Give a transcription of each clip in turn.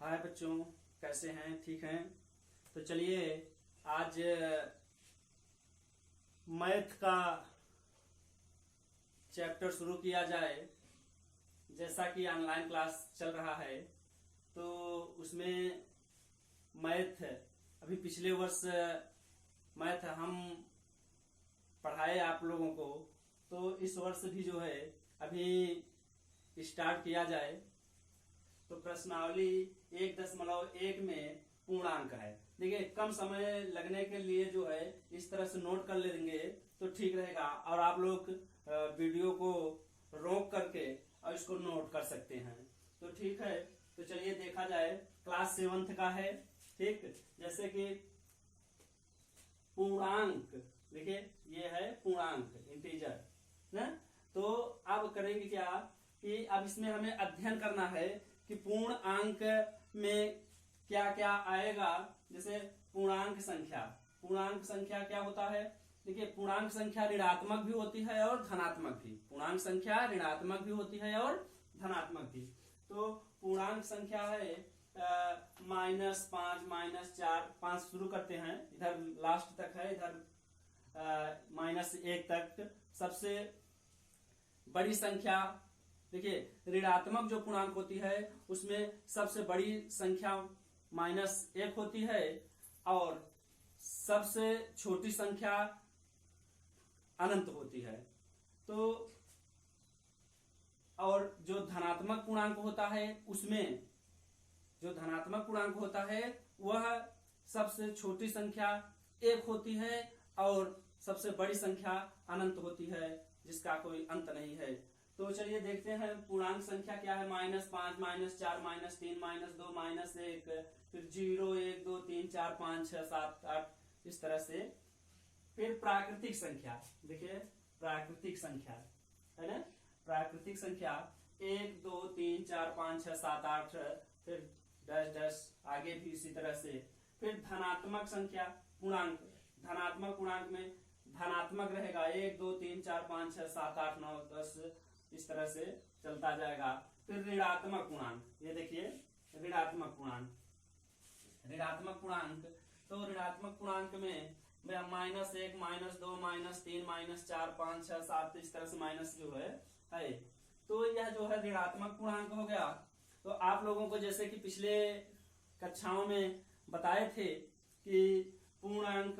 हाय बच्चों, कैसे हैं? ठीक हैं? तो चलिए आज मैथ का चैप्टर शुरू किया जाए। जैसा कि ऑनलाइन क्लास चल रहा है तो उसमें मैथ अभी पिछले वर्ष मैथ हम पढ़ाए आप लोगों को, तो इस वर्ष भी जो है अभी स्टार्ट किया जाए। तो प्रश्नावली 1.1 में पूर्णांक है। देखिए, कम समय लगने के लिए जो है इस तरह से नोट कर लेंगे तो ठीक रहेगा, और आप लोग वीडियो को रोक करके और इसको नोट कर सकते हैं तो ठीक है। तो चलिए देखा जाए, क्लास 7th का है। ठीक, जैसे कि पूर्णांक, देखिए ये है पूर्णांक, इंटीजर ना। तो अब करेंगे क्या कि अब इसमें हमें अध्ययन करना है कि पूर्ण अंक में क्या क्या आएगा। जैसे पूर्णांक संख्या क्या होता है? देखिए, पूर्णांक संख्या ऋणात्मक भी होती है और धनात्मक भी। पूर्णांक संख्या ऋणात्मक भी होती है और धनात्मक भी। तो पूर्णांक संख्या है -5, -4, 5 शुरू करते हैं, इधर लास्ट तक है, इधर -1 तक। सबसे बड़ी संख्या, देखिए ऋणात्मक जो पूर्णांक होती है उसमें सबसे बड़ी संख्या -1 होती है और सबसे छोटी संख्या अनंत होती है। तो और जो धनात्मक पूर्णांक होता है उसमें, जो धनात्मक पूर्णांक होता है वह सबसे छोटी संख्या 1 होती है और सबसे बड़ी संख्या अनंत होती है, जिसका कोई अंत नहीं है। तो चलिए देखते हैं पूर्णांक संख्या क्या है। -5, -4, -3, -2, -1, फिर 0, 1, 2, 3, 4, 5, 6, 7, 8, इस तरह से। फिर प्राकृतिक संख्या, देखिए प्राकृतिक संख्या है ना। प्राकृतिक संख्या 1, 2, 3, 4, 5, 6, 7, 8, फिर डैश डैश आगे भी इसी तरह से। फिर धनात्मक संख्या पूर्णांक, धनात्मक पूर्णांक में धनात्मक रहेगा 1, 2, 3, 4, 5, 6, 7, 8, 9, 10, इस तरह से चलता जाएगा। फिर ऋणात्मक पूर्णांक, ये देखिए ऋणात्मक पूर्णांक, तो ऋणात्मक पूर्णांक में -1, -2, -3, -4, 5, 6, 7, इस तरह से माइनस जो है। तो यह जो है ऋणात्मक पूर्णांक हो गया। तो आप लोगों को जैसे कि पिछले कक्षाओं में बताए थे कि पूर्णांक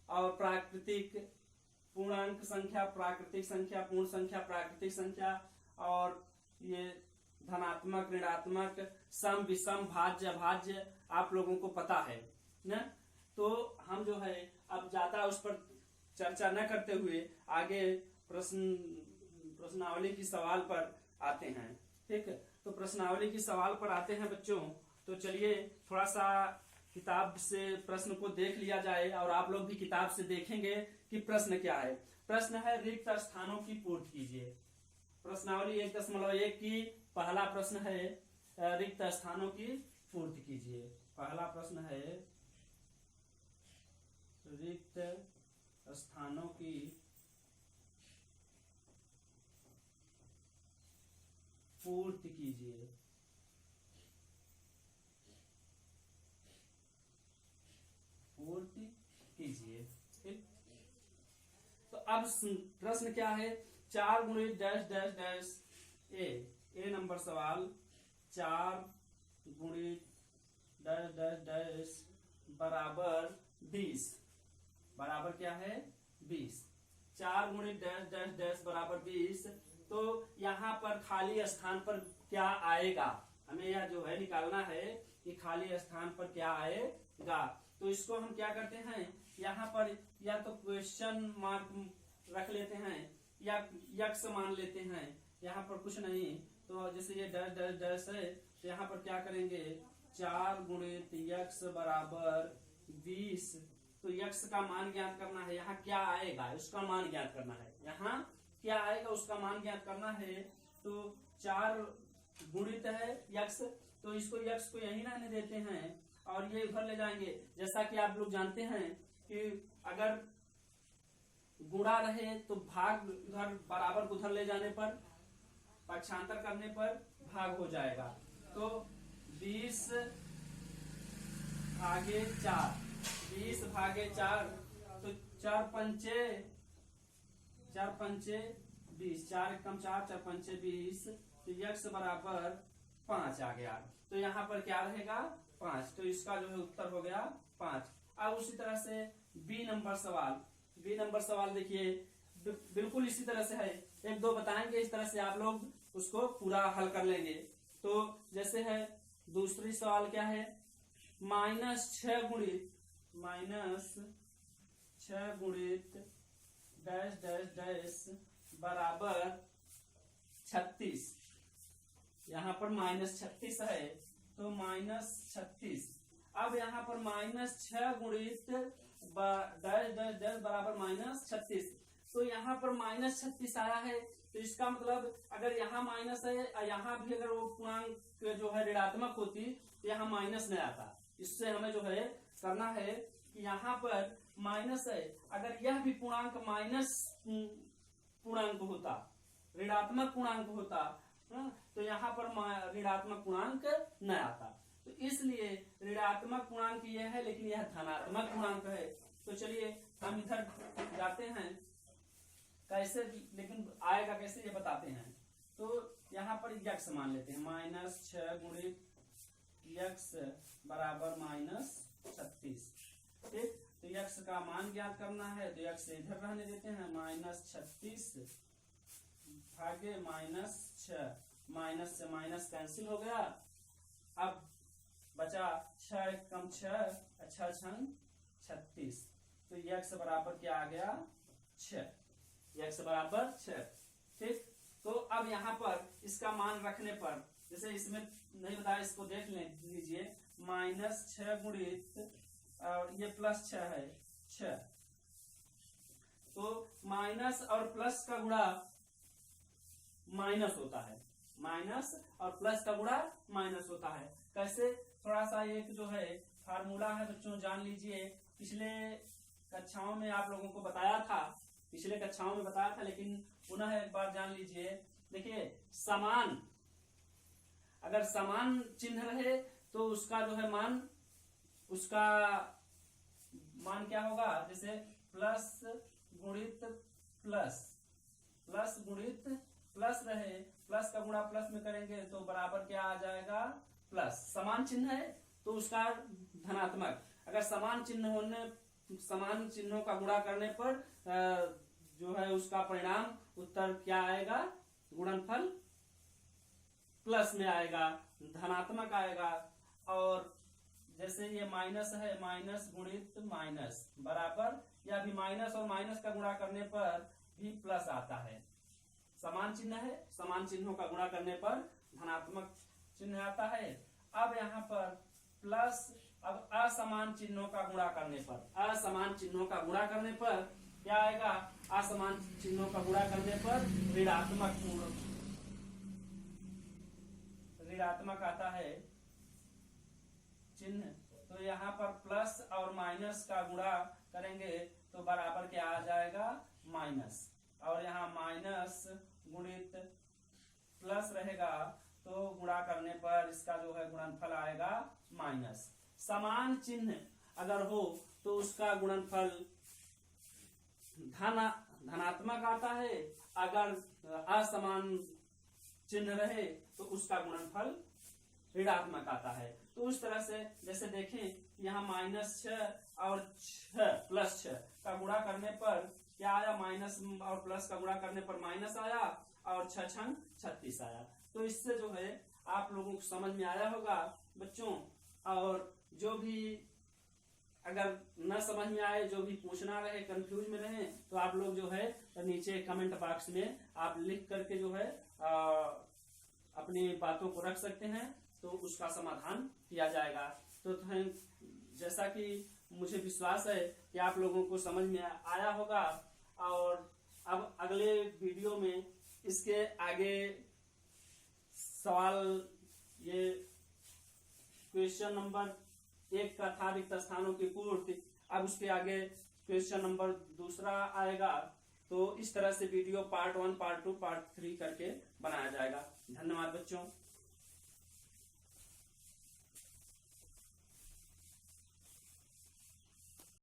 और प्राकृतिक, पूर्णांक संख्या, प्राकृतिक संख्या, पूर्ण संख्या, प्राकृतिक संख्या, और ये धनात्मक, ऋणात्मक, सम, विषम, भाज्य, अभाज्य आप लोगों को पता है ना। तो हम जो है अब ज्यादा उस पर चर्चा न करते हुए आगे प्रश्नावली की सवाल पर आते हैं। ठीक, तो प्रश्नावली की सवाल पर आते हैं बच्चों। तो चलिए थोड़ा सा किताब से प्रश्न को देख लिया जाए, और आप लोग भी किताब से देखेंगे कि प्रश्न क्या है। प्रश्न है रिक्त स्थानों की पूर्ति कीजिए। प्रश्नावली 1.1 की पहला प्रश्न है रिक्त स्थानों की पूर्ति कीजिए। पहला प्रश्न है रिक्त स्थानों की पूर्ति कीजिए। पूर्ति कीजिए। ठीक, तो अब प्रश्न क्या है? 4 गुणित डैश डैश डैश ए नंबर सवाल, 4 गुणित डैश डैश डैश बराबर 20। बराबर क्या है? 20। 4 गुणित डैश डैश डैश बराबर 20। तो यहाँ पर खाली स्थान पर क्या आएगा, हमें यह जो है निकालना है कि खाली स्थान पर क्या आएगा। तो इसको हम क्या करते हैं, यहाँ पर या तो क्वेश्चन मार्क रख लेते हैं या यक्स मान लेते हैं। यहाँ पर कुछ नहीं, तो जैसे ये डैश डैश डैश है तो यहाँ पर क्या करेंगे, 4 गुणित यक्स बराबर 20। तो यक्स का मान ज्ञात करना है, यहाँ क्या आएगा उसका मान ज्ञात करना है, यहाँ क्या आएगा उसका मान ज्ञात करना है। तो 4 गुणित है यक्स, तो इसको यक्स को यही रहने देते हैं और ये उधर ले जाएंगे। जैसा कि आप लोग जानते हैं कि अगर गुणा रहे तो भाग उधर, बराबर उधर ले जाने पर, पक्षांतर करने पर भाग हो जाएगा। तो 20/4, 20/4, तो 4×5 = 20, 4 × 4, 4×5 = 20, तो x बराबर 5 आ गया। तो यहाँ पर क्या रहेगा 5, तो इसका जो है उत्तर हो गया 5। अब उसी तरह से बी नंबर सवाल देखिए बिल्कुल इसी तरह से है, एक दो बताएंगे, इस तरह से आप लोग उसको पूरा हल कर लेंगे। तो जैसे है दूसरी सवाल क्या है, -6 गुणित डैश डैश डैश बराबर 36। यहाँ पर -36 है, तो -36। अब यहाँ पर -6 गुणित डैश डैश डैश बराबर -36, तो यहाँ पर -36 आया है, तो इसका मतलब अगर यहाँ माइनस है, यहाँ भी अगर वो पूर्णांक जो है ऋणात्मक होती तो यहाँ माइनस नहीं आता। इससे हमें जो है करना है कि यहाँ पर माइनस है, अगर यह भी पूर्णांक माइनस पूर्णांक होता, ऋणात्मक पूर्णांक होता, तो यहाँ पर ऋणात्मक पूर्णांक न आता। तो इसलिए ऋणात्मक पूर्णांक यह है, लेकिन यह धनात्मक पूर्णांक है। तो चलिए हम इधर जाते हैं, कैसे लेकिन आएगा कैसे ये बताते हैं। तो यहाँ पर x मान लेते हैं, -6 गुणित x बराबर -36। ठीक, तो x का मान ज्ञात करना है, तो x इधर रहने देते हैं, -36 भागे -6, माइनस से माइनस कैंसिल हो गया। अब बचा 6 × 6 = 36, तो x बराबर क्या आ गया 6, x बराबर 6। ठीक, तो अब यहाँ पर इसका मान रखने पर, जैसे इसमें नहीं बताया, इसको देख लीजिए, -6 गुणित और ये +6 है 6, तो माइनस और प्लस का गुणा माइनस होता है, माइनस और प्लस का गुणा माइनस होता है। कैसे, थोड़ा सा एक जो है फार्मूला है बच्चों, जान लीजिए। पिछले कक्षाओं में आप लोगों को बताया था, लेकिन पुनः एक बार जान लीजिए। देखिए अगर समान चिन्ह रहे तो उसका जो है मान क्या होगा, जैसे प्लस गुणित प्लस, प्लस गुणित प्लस रहे, प्लस का गुणा प्लस में करेंगे तो बराबर क्या आ जाएगा प्लस। समान चिन्ह है तो उसका धनात्मक, अगर समान चिन्हों का गुणा करने पर जो है उसका परिणाम उत्तर क्या आएगा, गुणनफल प्लस में आएगा, धनात्मक आएगा। और जैसे ये माइनस है, माइनस गुणित माइनस बराबर, या भी माइनस और माइनस का गुणा करने पर भी प्लस आता है। समान चिन्ह है, समान चिन्हों का गुणा करने पर धनात्मक चिन्ह आता है। अब यहाँ पर प्लस, अब असमान चिन्हों का गुणा करने पर, क्या आएगा, असमान चिन्हों का गुणा करने पर ऋणात्मक आता है चिन्ह। तो यहाँ पर प्लस और माइनस का गुणा करेंगे तो बराबर क्या आ जाएगा माइनस, और यहाँ माइनस गुणित प्लस रहेगा तो गुणा करने पर इसका जो है गुणनफल आएगा माइनस। समान चिन्ह अगर हो तो उसका गुणनफल धनात्मक आता है, अगर असमान चिन्ह रहे तो उसका गुणनफल ऋणात्मक आता है। तो उस तरह से जैसे देखें यहाँ -6 और 6 +6 का गुणा करने पर क्या आया, माइनस और प्लस का गुणा करने पर माइनस आया, और 6 × 36 आया। तो इससे जो है आप लोगों को समझ में आया होगा बच्चों। और जो भी अगर न समझ में आए, जो भी पूछना रहे, कंफ्यूज में रहे, तो आप लोग जो है नीचे कमेंट बॉक्स में आप लिख करके जो है अपनी बातों को रख सकते हैं, तो उसका समाधान किया जाएगा। तो जैसा कि मुझे विश्वास है कि आप लोगों को समझ में आया होगा। और अब अगले वीडियो में इसके आगे सवाल, ये क्वेश्चन नंबर 1 का था रिक्त स्थानों की पूर्ति, अब उसके आगे क्वेश्चन नंबर 2 आएगा। तो इस तरह से वीडियो पार्ट 1, पार्ट 2, पार्ट 3 करके बनाया जाएगा। धन्यवाद बच्चों।